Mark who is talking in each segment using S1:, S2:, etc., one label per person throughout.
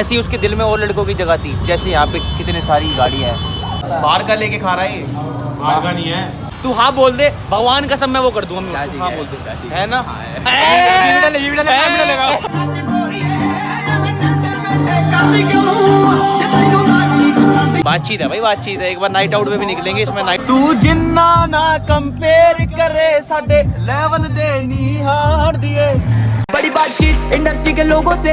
S1: ऐसी उसके दिल में और लड़कों की जगह थी। जैसे यहाँ पे कितने सारी गाड़ियाँ हैं। बाहर का लेके खा रहा है ये,
S2: बाहर का नहीं है।
S1: तू हाँ बोल दे, भगवान कसम मैं वो कर दूंगा। हाँ बोल दे, है ना? बातचीत है भाई, बातचीत है। एक बार नाइट आउट में भी निकलेंगे इसमें। नाइट तू जिन्ना ना कंपेयर करे साडे लेवल दे नी हार दिए।
S3: बड़ी बातचीत इंडस्ट्री के लोगों से,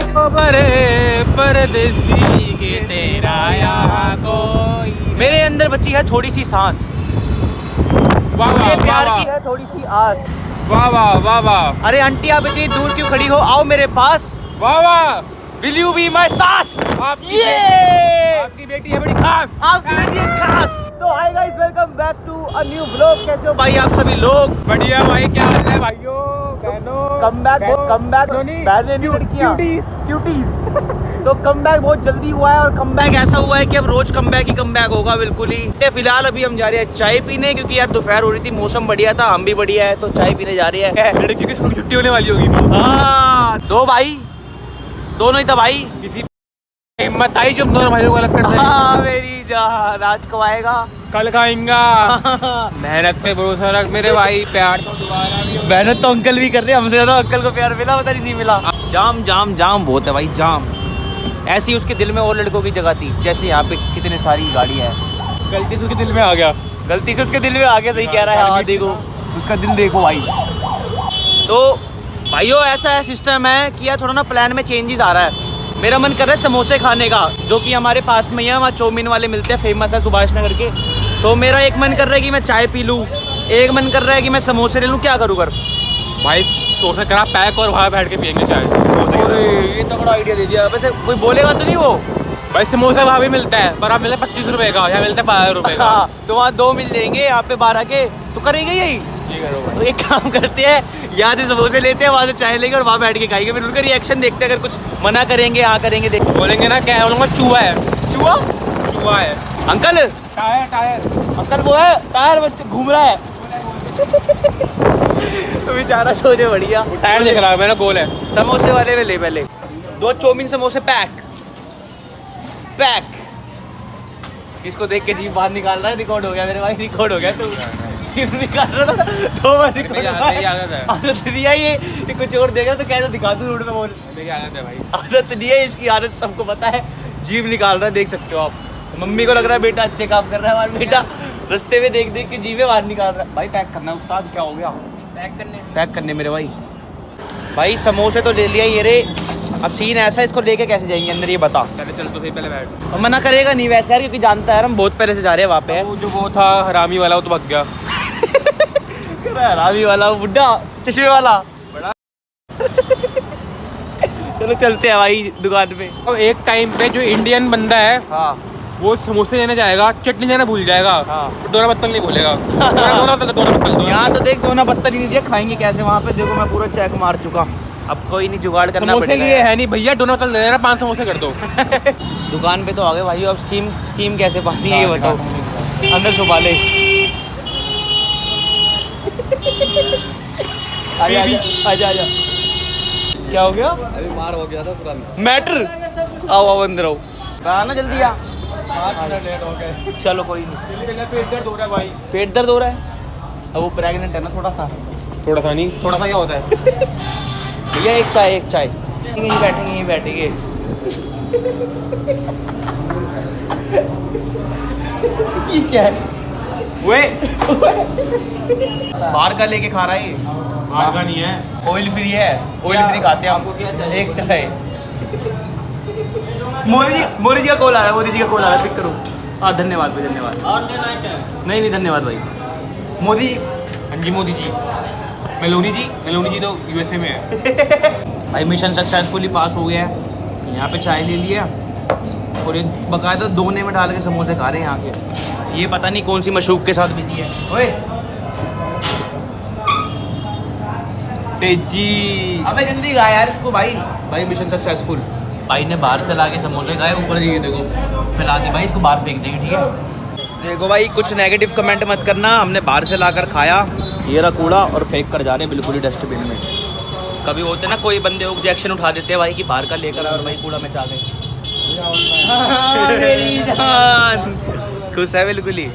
S2: परदेसी के तेरा यहाँ कोई।
S1: मेरे अंदर बची है थोड़ी सी सांस, मुझे प्यार की है थोड़ी सी आस।
S2: वाह वाह वाह वाह।
S1: अरे आंटी आप इतनी दूर क्यों खड़ी हो, आओ मेरे पास।
S2: वाह वाह।
S1: विल यू बी माय सास?
S2: आपकी बेटी है बड़ी खास।
S1: आपकी बेटी है खास। तो hi guys, welcome back to a new vlog. कैसे हो भाई आप सभी लोग?
S2: बढ़िया भाई, क्या हाल है भाइयों बहनों?
S1: Come back cuties. तो कम बैक बहुत जल्दी हुआ है, और कम बैक ऐसा हुआ है कि अब रोज कम बैक ही कम बैक होगा बिल्कुल ही। फिलहाल अभी हम जा रहे हैं चाय पीने, क्योंकि यार दोपहर हो रही थी, मौसम बढ़िया था, हम भी बढ़िया है, तो चाय पीने जा रही है।
S2: लड़की की स्कूल छुट्टी होने वाली होगी।
S1: हाँ, दो भाई, दोनों ही था भाई।
S2: किसी हिम्मत आई जो हम दोनों भाइयों को अलग कर दें।
S1: हाँ मेरी जान, आज कब आएगा?
S2: कल खाएंगा। मेहनत पे भरोसा रख मेरे भाई, प्यार तो दोबारा भी होगा।
S1: मेहनत तो अंकल भी कर रहे हैं हमसे, ना अंकल को प्यार मिला, पता नहीं मिला। जाम जाम जाम बहुत है भाई, जाम। ऐसी उसके दिल में और लड़कों की जगह थी। जैसे यहाँ पे कितने सारी गाड़ियाँ हैं।
S2: गलती से उसके दिल में आ गया।
S1: गलती से उसके दिल में आ गया, सही कह रहा है। हाँ देखो उसका दिल देखो भाई। तो भाइयों ऐसा है सिस्टम है कि यार थोड़ा ना प्लान में चेंजेस आ रहा है। मेरा मन कर रहा है समोसे खाने का, जो कि हमारे पास में ही है, वहाँ चाउमीन वाले मिलते हैं, फेमस है सुभाष नगर के। तो मेरा एक मन कर रहा है कि मैं चाय पी लूँ, एक मन कर रहा है कि मैं समोसे ले लूँ। क्या करूँ कर
S2: भाई सोचना करा पैक, और वहाँ बैठ के पियेंगे चाय।
S1: अरे ये तो बड़ा आइडिया दे दिया। वैसे कोई बोलेगा तो नहीं वो?
S2: भाई समोसा वहाँ भी मिलता है, पर आप मिलता है 25 रुपए का, यहाँ मिलता है 12 रुपए का।
S1: हाँ, तो वहाँ 2 मिल जाएंगे, यहाँ पे 12 के। तो करेंगे यही। तो एक काम करते हैं, यहाँ से समोसे लेते हैं, वहाँ से चाय लेंगे और वहाँ बैठ के खाएंगे, फिर उनका रिएक्शन देखते हैं। अगर कुछ मना करेंगे, हाँ करेंगे, देख
S2: बोलेंगे ना क्या बोलूँगा, चूहा है।
S1: चूहा?
S2: चूहा है
S1: अंकल,
S2: टायर टायर।
S1: अंकल वो है टायर, बच्चे घूम रहा है। तो बेचारा सोचे बढ़िया
S2: टायर देख रहा है, मेरा गोल है।
S1: समोसे वाले में ले पहले 2 चाउमीन समोसे पैक। इसको देख के जीभ बाहर निकाल रहा है। रिकॉर्ड हो गया मेरे भाई, रिकॉर्ड हो गया। तो जीभ निकाल रहा था 2 बार रिकॉर्ड। आदत नहीं है ये कुछ और देगा तो कैसे दिखा दूँ रोड में बोल।
S2: आदत है भाई,
S1: आदत नहीं है इसकी, आदत सबको पता है। जीभ निकाल रहा है, देख सकते हो आप। मम्मी को लग रहा है बेटा अच्छे काम कर रहा है, हमारा बेटा रास्ते में देख देख के जीभे बाहर निकाल रहा है। भाई पैक करना है उस्ताद, क्या हो गया? पैक करने मेरे भाई समोसे तो ले लिया ये रे। अब सीन ऐसा है, इसको लेके कैसे जाएंगे अंदर, ये बता।
S2: चल तो सही, पहले बैठ।
S1: और मना करेगा नहीं वैसे यार, क्योंकि जानता है हम बहुत पहले से जा रहे हैं वहाँ पे।
S2: वो जो वो था हरामी वाला, वो तो भाग गया।
S1: हरामी वाला, बुड्ढा चश्मे वाला
S2: बड़ा।
S1: चलो चलते हैं भाई दुकान पे।
S2: तो एक टाइम पे जो इंडियन बंदा है,
S1: हाँ
S2: वो समोसे लेने जाएगा, चटनी लेना भूल जाएगा।
S1: हाँ।
S2: दोना पत्तल नहीं भूलेगा। दोना पत्तल।
S1: यहाँ तो देख दोना पत्ता नहीं दिया, खाएंगे कैसे वहाँ पे? देखो मैं पूरा चेक मार चुका, अब कोई नहीं, जुगाड़ करना
S2: समोसे
S1: पड़ेगा।
S2: लिए है नहीं भैया, दोना पत्तल दे देना, 5 समोसे कर दो।
S1: दुकान पे तो आ गए भाई। अब स्कीम कैसे पानी है ये बताओ। अंदर छुपा ले। आजा क्या हो गया?
S2: अभी मार हो गया था तुरंत।
S1: मैटर आओ अंदर आओ, आना जल्दी आ।
S2: लेट हो गए।
S1: चलो कोई नहीं।
S2: पेट दर्द हो रहा है भाई।
S1: पेट दर्द हो रहा है? अब वो प्रेग्नेंट है ना, थोड़ा सा
S2: नहीं, थोड़ा सा क्या होता है?
S1: भैया एक चाय यहीं बैठेंगे। ये क्या है? वे बाहर का लेके खा रहा है ये।
S2: बाहर का नहीं है,
S1: ऑयल फ्री है, ऑयल फ्री खाते हैं आपको। क्या चाहिए? एक चाय। मोदी जी का कॉल आ रहा है, पिक करो। हाँ धन्यवाद भाई, धन्यवाद।
S2: और
S1: नहीं धन्यवाद भाई। मोदी,
S2: हाँ जी मोदी जी। मेलोनी जी तो यूएसए में है।
S1: भाई मिशन सक्सेसफुली पास हो गया है। यहाँ पे चाय ले लिया, और ये बकायदा दोने में डाल के समोसे खा रहे हैं यहाँ के। ये पता नहीं कौन सी मशरूब के साथ बिजी है। ओए
S2: तेजी,
S1: अबे जल्दी खा यार इसको। भाई मिशन सक्सेसफुल। भाई ने बाहर से लाके समोसे खाए, ऊपर ये देखो फैला दी भाई, इसको बाहर फेंक देंगे, ठीक है? देखो भाई कुछ नेगेटिव कमेंट मत करना, हमने बाहर से लाकर खाया, ये रहा कूड़ा, और फेंक कर जा रहे हैं बिल्कुल ही डस्टबिन में। कभी होते ना कोई बंदे ऑब्जेक्शन उठा देते हैं भाई कि बाहर का लेकर आए और भाई कूड़ा में जा गए। मेरी जान खुश है बिल्कुल ही।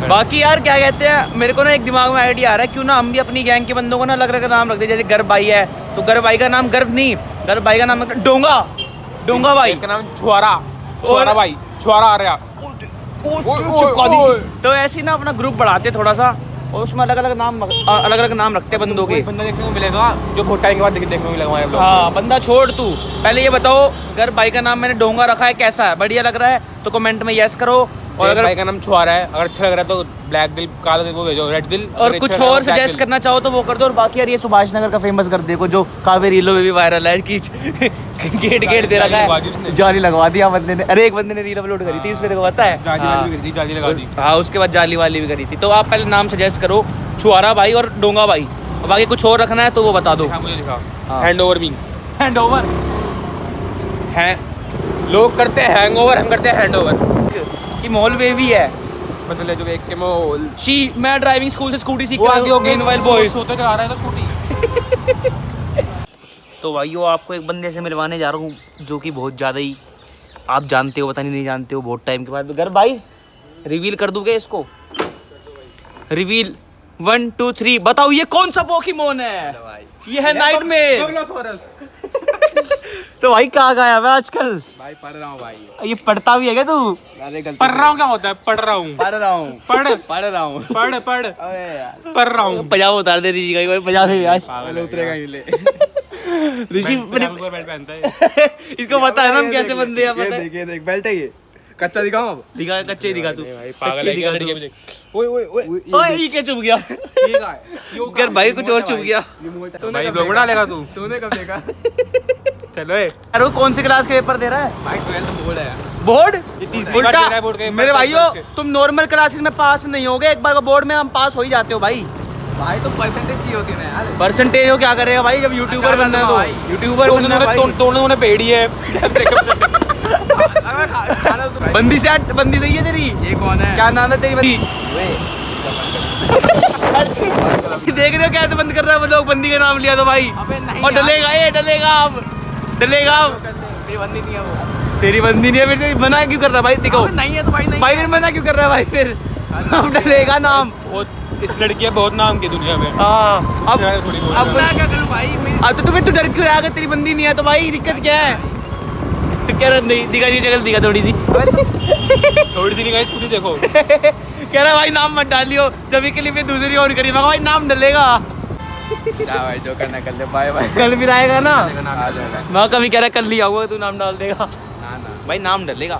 S1: बाकी यार क्या कहते हैं, मेरे को ना एक दिमाग में आइडिया आ रहा है, क्यों ना हम भी अपनी गैंग के बंदों को ना अलग अलग नाम रख दे। जैसे गर्व भाई है तो गर्व भाई का नाम गर्व नहीं, गर्व भाई का नाम डोंगा, डोंगा भाई
S2: का नाम छुआरा, छुआरा भाई, छुआरा आ रहा।
S1: तो ऐसे ही ना अपना ग्रुप बढ़ाते थोड़ा सा, और उसमें अलग अलग नाम रखते हैं बंदों के।
S2: बंदा देखने को मिलेगा जो बहुत टाइम के बाद देखने को मिलेगा हमारे ब्लॉग।
S1: हाँ बंदा छोड़, तू पहले ये बताओ गर्व भाई का नाम मैंने डोंगा रखा है, कैसा है, बढ़िया लग रहा है तो कमेंट में यस करो।
S2: और अगर भाई का नाम छुआरा है, अगर अच्छा लग रहा है तो ब्लैक दिल, काला दिल वो भेजो, रेड दिल।
S1: और कुछ और सजेस्ट करना चाहो तो वो कर दो। और बाकी यार ये सुभाष नगर का फेमस कर दे को, जो कावेरी रीलों में भी वायरल है कि गेट दे रखा है, जाली लगवा दिया बंदे ने। अरे एक बंदे ने रील अपलोड करी थी, इसमें देखो पता है,
S2: जाली लगा दी।
S1: हाँ उसके बाद जाली वाली भी करी थी। तो आप पहले नाम सजेस्ट करो, छुआरा भाई और डोंगा भाई, और बाकी कुछ और रखना है तो वो बता दो।
S2: मुझे दिखा
S1: हाँ।
S2: Hand over me,
S1: hand over
S2: है लोग करते हैं हैंगओवर, हम करते हैं हैंड ओवर।
S1: कि मॉल वे भी है,
S2: मतलब जो एक के मोल
S1: शी मैं ड्राइविंग स्कूल से स्कूटी सीख
S2: वो
S1: कर
S2: आती होगी
S1: मोबाइल बॉयज।
S2: सोते चला रहा है तो स्कूटी।
S1: तो भाइयों आपको एक बंदे से मिलवाने जा रहा हूँ जो कि बहुत ज़्यादा ही आप जानते हो, पता नहीं जानते हो, बहुत टाइम के बाद। घर भाई रिवील कर दूंगे इसको, रिवील 1 2 3 बताओ ये कौन सा पोकेमोन है? ये है नाइटमेयर। तो भाई कहाँ गया है आजकल?
S4: भाई पढ़ रहा हूँ भाई।
S1: ये पढ़ता भी है क्या तू?
S4: अरे गलती
S2: पढ़ रहा हूँ क्या होता है? पढ़ रहा हूँ,
S4: पढ़ रहा हूँ,
S2: पढ़
S4: रहा हूँ।
S2: पढ़
S4: अरे यार
S2: पढ़ रहा हूँ।
S1: पंजाब उतार दे ऋषि का, पंजाब है आज
S4: पहले उतरेगा ही ले।
S1: ऋषि।
S2: बेल्ट पहनता है।
S1: इसको पता है ना हम कैसे बंदे हैं, पता है?
S4: ये देख बेल्ट है ये। कच्चा दिखाऊं अब?
S1: दिखा, कच्चे ही दिखा तू,
S2: पागल
S1: कच्चे
S2: है
S1: दिखा
S2: क्या?
S1: तू।
S2: लड़के भी देख।
S4: ओए ओए ओए
S1: ओए ये क्या चुप गया?
S4: ये का है?
S1: घर भाई कुछ और चुप गया।
S2: भाई ब्लॉग में डालेगा तू?
S4: तूने कब देखा?
S2: चलो ए।
S1: अरे वो कौन सी क्लास के पेपर दे रहा है?
S4: भाई 12th बोर्ड है।
S1: बोर्ड
S2: तीसरी बार
S1: उल्टा
S2: दे रहा है बोर्ड के,
S1: मेरे
S2: बार
S1: भाइयों,
S2: के।
S1: तुम नॉर्मल क्लासेस में पास नहीं होगे, एक बार बोर्ड में हम पास हो ही जाते हो भाई।
S4: भाई तो परसेंटेज चाहिए होती है यार।
S1: परसेंटेज हो क्या करेगा भाई, जब यूट्यूबर बनना है
S4: भाई।
S1: तो यूट्यूबर बनना है भाई।
S2: तोड़ने पेड़ी है।
S1: बंदी से बंदी सही है तेरी?
S4: ये कौन है?
S1: क्या नाम है तेरी बंदी? देख रहे हो कैसे बंद कर रहा है वो लोग, बंदी का नाम लिया तो भाई।
S4: अबे नहीं
S1: और
S4: यार।
S1: डलेगा ये, डलेगा अब, डलेगा अब।
S4: ये बंदी नहीं है वो।
S1: तेरी बंदी नहीं है, फिर तेरी मना क्यों कर रहा है भाई? दिखाओ
S4: अबे नहीं है तो भाई नहीं
S1: भाई, फिर मना क्यों कर रहा है भाई? फिर अब डलेगा नाम।
S2: बहुत इस लड़की है, बहुत नाम की दुनिया में।
S1: हाँ अब
S2: थोड़ी बहुत
S1: अब
S4: मैं क्या करूं भाई?
S1: अब तो फिर तू डर क्यों रहा है? अगर तेरी बंदी नहीं है तो भाई दिक्कत क्या है? कह रहा नहीं, दिखा दी शक्ल, दिखा थोड़ी सी।
S2: थोड़ी सी नहीं गाइस, खुद ही देखो।
S1: कह रहा भाई नाम मत डालियो, जब के लिए फिर दूसरी ऑन करी, मैं भाई नाम डलेगा।
S4: जा भाई जो करना कर ले। Bye bye.
S1: कल भी आएगा ना,
S4: आ जाएगा।
S1: मैं कभी कह रहा कल ही आऊंगा, तू नाम डाल देगा
S4: ना ना
S1: भाई, नाम डलेगा।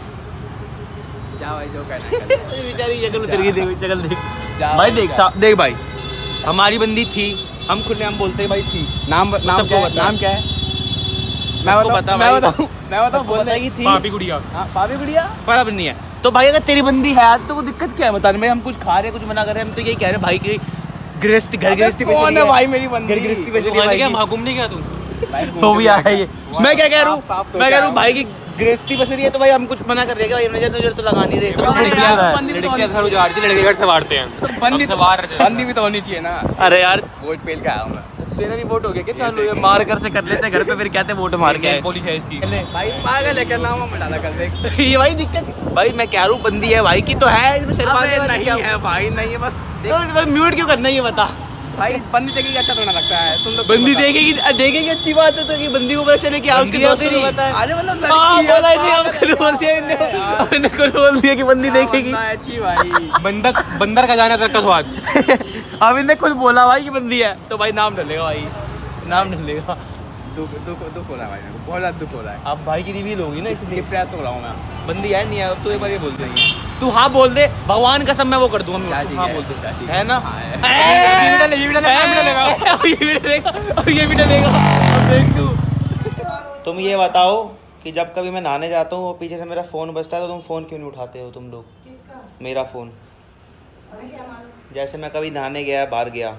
S4: जा भाई जो करना कर ले।
S1: बेचारी शक्ल उतर गई, देख शक्ल देख
S4: जा
S1: भाई,
S4: भाई,
S1: देख
S4: जा।
S1: देख भाई, हमारी बंदी थी, हम खुले हम बोलते हैं भाई थी।
S4: नाम
S1: सबको
S4: क्या है?
S1: पता है।
S4: नाम क्या है?
S1: सबको पता
S4: मैं
S1: भाई।
S4: बताऊं
S1: सबको
S4: बोल
S1: पता
S4: दे।
S1: ही थी,
S2: पापी गुड़िया।
S4: हाँ पापी गुड़िया।
S1: पर अब नहीं है। तो भाई अगर तेरी बंदी है तो वो दिक्कत क्या है बताने में? हम कुछ खा रहे हैं, कुछ मना कर रहे हैं, हम तो यही कह रहे हैं भाई की गृहस्थी, घर गृहस्थी पे
S4: कौन
S1: चली
S4: है भाई मेरी बंदी?
S1: घर गृहस्थी पे
S2: तू
S1: चली है
S2: खाने
S1: भाई
S2: क्या
S1: की।
S2: महाकुंभ नहीं गया तू?
S1: वो भी आया है ये। मैं क्या कह रहा हूँ,
S4: पाप तो
S1: मैं कह रहा हूँ
S4: क्या
S1: भाई की गृहस्थी बस रही है तो भाई हम कुछ मना कर रहे हैं भाई, नजर नजर तो लगानी दे।
S4: अरे यार, बंदी भी तो
S2: लड़की
S4: होनी
S2: अक्सर उजाड़ती, लड़के घर से वारते हैं।
S4: बंदी
S2: अब से वार रहे हैं।
S4: बंदी भी तो होनी चाहिए ना।
S1: अरे यार
S4: वोट पेल का आया हूँ मैं।
S1: तेरा भी वोट हो गया क्या? चालू है मार कर से कर लेते हैं घर पे, फिर कहते हैं वोट मार के आए।
S2: पुलिस है इसकी।
S4: भाई पागल है क्या? नाम हम डाला कर देख।
S1: ये भाई दिक्कत भाई, मैं कह रहा हूँ बंदी है भाई की तो है, इसमें शर्माने वाली
S4: नहीं
S1: क्या?
S4: है भाई, नहीं है बस देख।
S1: तो बस म्यूट क्यों करना है ये बता?
S4: भाई बंदी देखेगी अच्छा थोड़ा लगता है। तुम लोग
S1: बंदी देखेगी, देखेगी अच्छी बात है तो कि बंदी को पता चले कि उसके दोस्तों को पता है।
S4: अरे मतलब
S1: हाँ,
S4: लड़की है,
S1: बोला ही नहीं, हम
S4: पागल
S1: खुद बोल दिया
S4: है
S1: इन्हें।
S4: यार।
S1: हमने खुद बोल दिया कि बंदी देखेगी।
S4: बंदा है अच्छी भाई।
S2: बंदर का जाना तक का स्वाद।
S1: अब इन्हें खुद बोला भाई कि बंदी है तो भाई नाम डलेगा भाई, नाम डलेगा।
S4: दुख हो रहा है भाई, मेरे को बहुत ज्यादा दुख हो रहा है।
S1: अब भाई की रिवील होगी ना इसलिए।
S4: ये प्रयास हो रहा हूँ मैं।
S1: बंदी है नहीं है, अब तो एक बार ये बोल देंगे। तू हाँ बोल दे, भगवान कसम मैं वो कर दूंगा।
S4: क्या
S1: तू
S4: ठीक
S1: हाँ
S4: है?
S1: बोल दे,
S4: क्या ठीक
S1: है ना?
S4: हाँ, है।
S2: ये भी डलेगा।
S1: अब ये भी डलेगा, अब ये भी डलेगा। अब देख तू। तुम ये बताओ कि जब कभी मैं नहाने जाता हूँ पीछे से मेरा फ़ोन बजता है तो तुम फ़ोन क्यों नहीं उठाते हो तुम लोग? किसका? मेरा फ़ोन। जैसे मैं कभी नहाने गया, बाहर गया,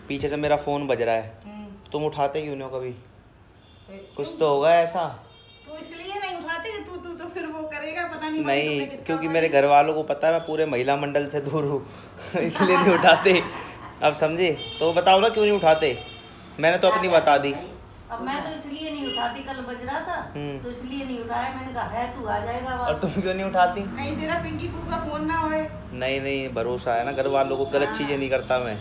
S1: पीछे से मेरा फ़ोन बज रहा है, तुम उठाते क्यों नहीं हो कभी? कुछ तो होगा ऐसा।
S5: तो इसलिए नहीं उठाते कि तू तो फिर वो करेगा, पता नहीं
S1: नहीं, क्योंकि मेरे घर वालों को पता है मैं पूरे महिला मंडल से दूर हूँ इसलिए नहीं उठाते। अब समझे? तो बताओ ना क्यों नहीं उठाते? मैंने तो अपनी बता दी।
S5: अब मैं तो इसलिए नहीं
S6: उठाती, कल बज रहा था तो इसलिए नहीं उठाया। मैंने कहा है तू आ जाएगा
S1: और तुम क्यों नहीं उठाती?
S5: नहीं तेरा पिंकी पू का फोन ना होए।
S1: नहीं भरोसा है ना घर वालों को, गलत चीजें नहीं करता मैं।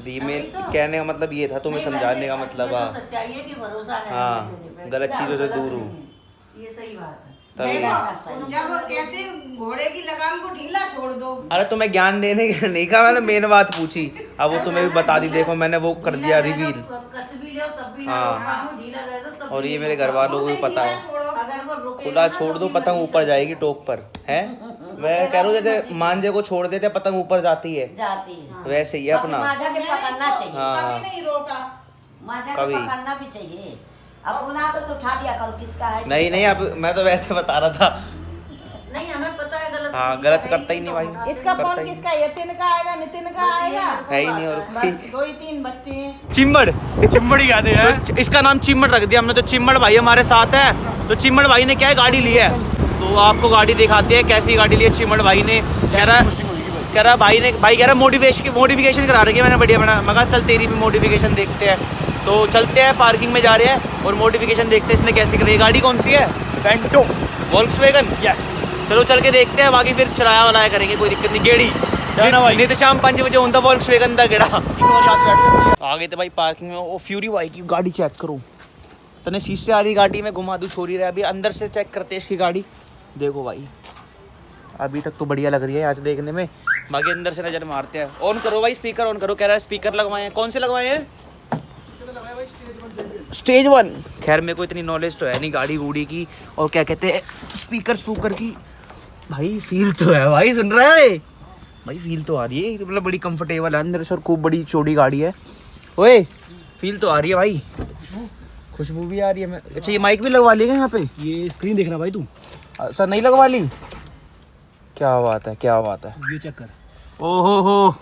S1: दी में
S5: अभी तो-
S1: कहने का मतलब ये था, तुम्हें
S6: नहीं,
S1: समझाने
S6: वैसे
S1: का मतलब।
S6: ये तो सच्चाई है कि भरोसा है
S1: हाँ,
S6: तेरे पे।
S1: गलत चीजों से दूर हूँ।
S6: ये सही बात है।
S1: तभी।
S5: जब वो कहते घोड़े की लगाम को ढीला छोड़ दो।
S1: अरे तुम्हें ज्ञान देने का नहीं कहा, मैंने मेन बात पूछी। अब वो तुम्हें भी बता दी, देखो मैंने वो कर दिया रिवील।
S6: कस भी लो तब भी
S1: हाँ।
S6: ना रोका, ढीला रह दो तब
S1: और
S6: भी
S1: ये
S6: ना
S1: मेरे
S6: रोका।
S1: घर वालों को भी पता है।
S6: अगर वो रुकेगा
S1: खुला
S6: ना
S1: छोड़
S6: तो
S1: दो,
S6: भी
S1: पतंग
S6: मैं
S1: ऊपर
S6: ऐसे-
S1: जाएगी टोक पर है। मैं कह रहा हूँ जैसे मांझे को छोड़ देते पतंग ऊपर जाती है,
S6: जाती है।
S1: वैसे ही है अपना।
S6: माजा के पकड़ना चाहिए।
S1: हाँ।
S5: कभी नहीं रोका।
S6: माजा के
S1: कभी।
S6: पकड़ना भी चाहिए। अब पुनः तो उठा दिया करो किसका है।
S1: नहीं अब मैं तो वैसे बता रहा था।
S6: नहीं हमें पता है गलत।
S1: हाँ,
S6: किसी
S1: गलत
S6: का है
S1: करता ही नहीं भाई।
S6: तो
S5: इसका
S1: करता
S5: फोन
S1: ही
S5: किसका है? यतिन का आएगा, नितिन का
S6: बस ये
S5: आएगा।
S6: मेरे को
S1: है ही नहीं और
S6: बात है।
S1: कोई।
S5: दो ही तीन बच्चे हैं।
S1: चिम्मड़
S2: चिम्बड़ी कहते हैं।
S1: तो इसका नाम चिम्मड़ रख दिया हमने। तो चिम्मड़ भाई हमारे साथ है। तो चिम्मड़ भाई ने क्या है, गाड़ी ली है। तो आपको गाड़ी दिखाते हैं कैसी गाड़ी ली है चिम्मड़ भाई ने। कह रहा भाई कह रहा मोडिफिकेशन करा रही है मैंने, बढ़िया बना। मैं कहा चल तेरी भी मोडिफिकेशन देखते हैं। तो चलते हैं, पार्किंग में जा रहे हैं और मोडिफिकेशन देखते हैं इसने कैसी करी है। गाड़ी कौन सी है?
S2: वेंटो।
S1: वोल्क्सवैगन।
S2: यस।
S1: चलो चल के देखते हैं, बाकी फिर चलाया वलाया करेंगे, कोई दिक्कत नहीं। गेड़ी
S2: जाना भाई।
S1: नहीं तो शाम 5 बजे होता वोल्क्सवैगन दा गेड़ा। आ गए थे भाई पार्किंग में। वो फ्यूरी भाई की गाड़ी चेक करो। तने शीशे वाली गाड़ी में घुमा दूँ, छोड़ी रहा। अभी अंदर से चेक करते हैं इसकी गाड़ी। देखो भाई अभी तक तो बढ़िया लग रही है यहाँ से देखने में, बाकी अंदर से नजर मारते हैं। ऑन करो भाई, स्पीकर ऑन करो। कह रहा है स्पीकर लगवाए हैं। कौन से लगवाए हैं? स्टेज 1। खैर मेरे को इतनी नॉलेज तो है नहीं गाड़ी गूड़ी की और क्या कहते हैं स्पीकर की। भाई फील तो है भाई, सुन रहा है भाई, फील तो आ रही है। मतलब बड़ी कंफर्टेबल है अंदर से और खूब बड़ी चौड़ी गाड़ी है। ओए फील तो आ रही है भाई, खुशबू भी आ रही है। अच्छा ये माइक भी लगवा लिएगा यहाँ पे?
S2: ये स्क्रीन देखना भाई तू।
S1: सर नहीं लगवा ली? क्या बात है, क्या बात है।
S2: ये चेक कर।
S1: ओहो हो,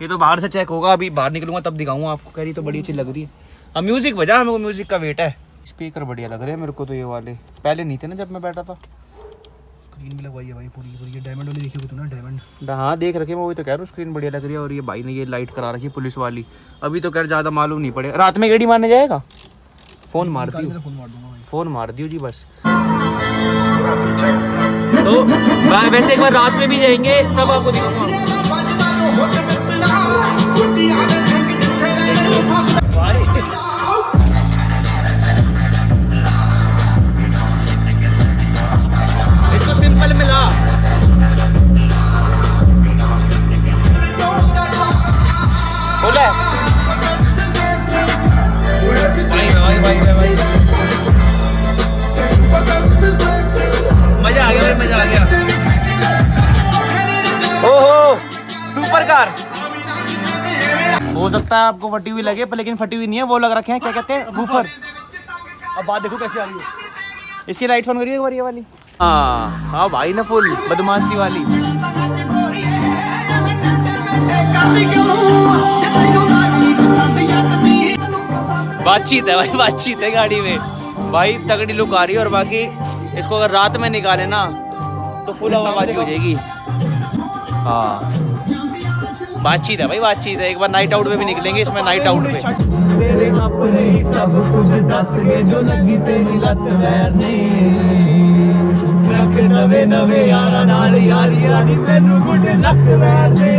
S1: ये तो बाहर से चेक होगा। अभी बाहर निकलूंगा तब दिखाऊंगा आपको। कह रही तो बड़ी अच्छी लग रही है। अब म्यूजिक बजा, मेरे को म्यूजिक का वेट है। स्पीकर बढ़िया लग रहे हैं मेरे को तो ये वाले, पहले नहीं थे ना जब मैं बैठा था।
S2: स्क्रीन भी लगवाई है भाई पूरी। ये डायमंड वाली देखी तू ना, डायमंड।
S1: हाँ देख रखे, मैं वही तो कह रहा हूँ स्क्रीन बढ़िया लग रही है। और ये भाई ने ये लाइट करा रखी है पुलिस वाली। अभी तो खैर ज़्यादा मालूम नहीं पड़े। रात में गेड़ी मारने जाएगा? फ़ोन मार दियो,
S2: फोन मार दूंगा भाई।
S1: फ़ोन मार दियो जी बस। तो वैसे एक बार रात में भी जाएंगे तब आपको दिखाऊंगा। इसको सिंपल मिला। बोला भाई मजा आ गया भाई, मजा आ गया। ओहो सुपर कार। हो सकता है आपको फटी हुई लगे पर लेकिन फटी हुई नहीं है। वो लग रखे हैं क्या कहते हैं, वूफर।
S2: अब बात देखो कैसी आ रही है।
S1: इसकी लाइट ऑन करिए एक बार ये वाली। हाँ भाई ना फुल बदमाशी वाली। बातचीत है भाई, बातचीत है गाड़ी में भाई, तगड़ी लुक आ रही है। और बाकी इसको अगर रात में निकाले ना तो फुल आवाज़ हो जाएगी। हाँ बातचीत है भाई, बातचीत है। एक बार नाइट आउट पे भी निकलेंगे इसमें, नाइट आउट पे। तेरे अपने ही सब कुछ दस के जो लगी तेरी लत वैरने रख नवे नवे यारा नाल यारी यारी तेनू गुड लक वैरने।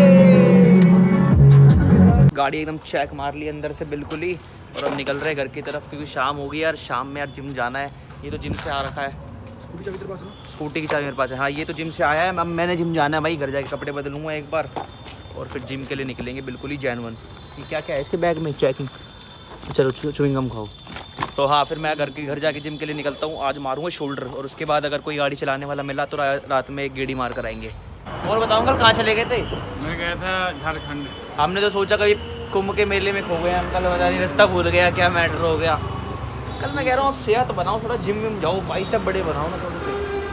S1: गाड़ी एकदम चेक मार ली अंदर से बिल्कुल ही। और अब निकल रहे घर की तरफ क्योंकि शाम हो गई यार। शाम में यार जिम जाना है। ये तो जिम से आ रखा है। स्कूटी की चाबी मेरे पास है। हाँ ये तो जिम से आया है। अब मैंने जिम जाना है भाई, घर जाके कपड़े बदलूंगा एक बार और फिर जिम के लिए निकलेंगे बिल्कुल ही जेन्युइन। ये क्या क्या है इसके बैग में? चेकिंग। चलो च्युइंगम खाओ। तो हाँ फिर मैं घर जाके जिम के लिए निकलता हूँ। आज मारूंगा शोल्डर और उसके बाद अगर कोई गाड़ी चलाने वाला मिला तो रात में एक गेड़ी मार कर आएंगे। और बताऊँ कल कहाँ चले गए थे?
S4: मैं गया था झारखंड।
S1: हमने तो सोचा कभी कुंभ के मेले में खो गए। अंकल पता नहीं रास्ता भूल गया, क्या मैटर हो गया। कल मैं कह रहा हूँ आप सेहत बनाओ, थोड़ा जिम विम जाओ, बाइसेप बड़े बनाओ ना थोड़े।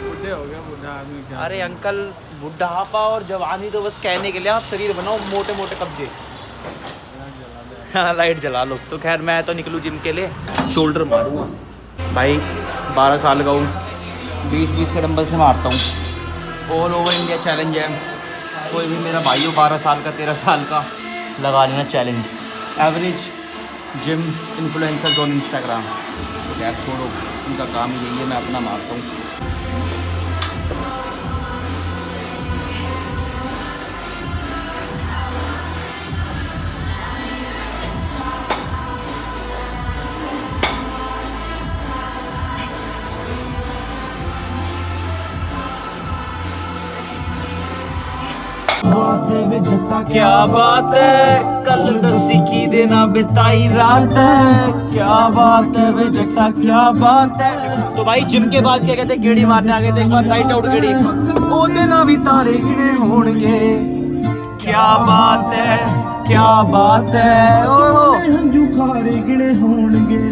S4: बुढ़े हो गया, बुढ़ा आदमी क्या।
S1: अरे अंकल बुढ़ापा और जवानी तो बस कहने के लिए, आप शरीर बनाओ मोटे मोटे कब्जे। हाँ लाइट जला लो। तो खैर मैं तो निकलूँ जिम के लिए, शोल्डर मारूंगा भाई। 12 साल का हूँ, 20-20 के डंबल से मारता हूँ। ऑल ओवर इंडिया चैलेंज है। कोई भी मेरा भाई हो 12 साल का 13 साल का, लगा लेना challenge. Average gym influencers on Instagram. यार छोड़ो, उनका काम ही यही है, मैं अपना मारता हूँ। क्या बात है, कल दसी की देना बिताई रात है, क्या बात है वे जट्टा, क्या बात है। तो भाई जिम के बाद क्या कहते हैं, गेड़ी मारने आ गए थे एक बार, नाइट आउट गेड़ी, ओ देना भी तारे गिने होंगे, क्या बात है, क्या बात है, ओ हंजू खारे गिने होंगे,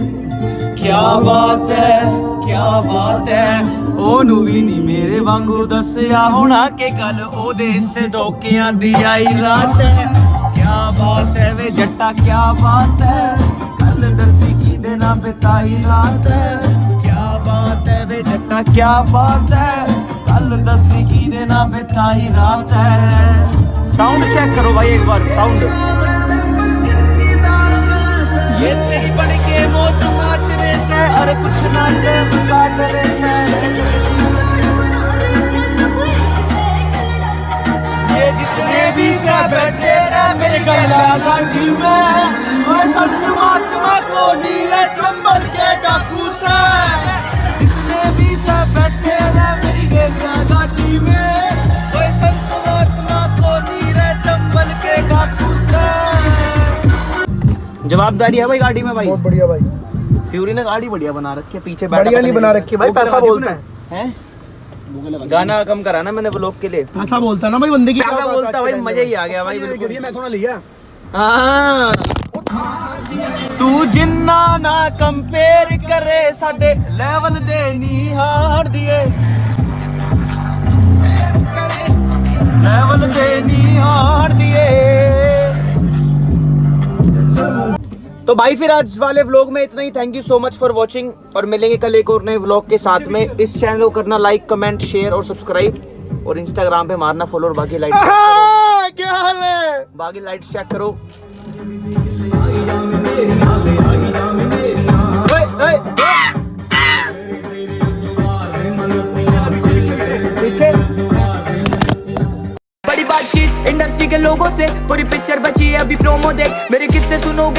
S1: क्या बात है, क्या बात है। ओनू भी नहीं मेरे वांगू दसिया होना के कल ओदे से धोखियां दी आई रात है, क्या बात है वे जट्टा, क्या बात है, कल दसी की देना बिताई रात है, क्या बात है वे जट्टा, क्या बात है, कल दसी की देना बिताई रात है। साउंड चेक करो भाई एक बार, साउंड। ये तेरी बन के मौत नाचने से, अरे कुछ ना काटने से, ये जितने भी से बैठे रहे मेरे गला गाड़ी में, और संत महात्मा को नीले चंबल के डाकू से, जितने भी से बैठे रहे मेरी गला गाड़ी में, और संत महात्मा को नीले चंबल के डाकू से। जवाबदारी है भाई गाड़ी में भाई,
S7: बहुत बढ़िया भाई।
S1: फ्यूरी ने गाड़ी बढ़िया बना रखी है, पीछे
S7: बढ़िया नहीं बना रखी है भाई, पैसा बोलता
S1: है। गाना कम करा ना मैंने ब्लॉग के लिए,
S7: पैसा बोलता ना भाई, बंदे की
S1: पैसा बोलता भाई, मजा ही आ गया भाई बिल्कुल।
S7: मैं थोड़ा लिया।
S1: हाँ तू जिन्ना ना कंपेयर करे साडे लेवल दे नी हार दिए, लेवल दे नी हार दिए। तो भाई फिर आज वाले व्लॉग में इतना ही। Thank you so much for watching, और मिलेंगे कल एक और नए व्लॉग के साथ में। इस चैनल को करना लाइक, कमेंट, शेयर और सब्सक्राइब, और इंस्टाग्राम पे मारना फॉलो, और बाकी लाइट
S7: क्या हाल है,
S1: बाकी लाइट्स चेक करो। पीछे
S3: बड़ी बातचीत इंडस्ट्री के लोगों से, पूरी पिक्चर बची है अभी प्रोमो देख, मेरे किस्से सुनोगे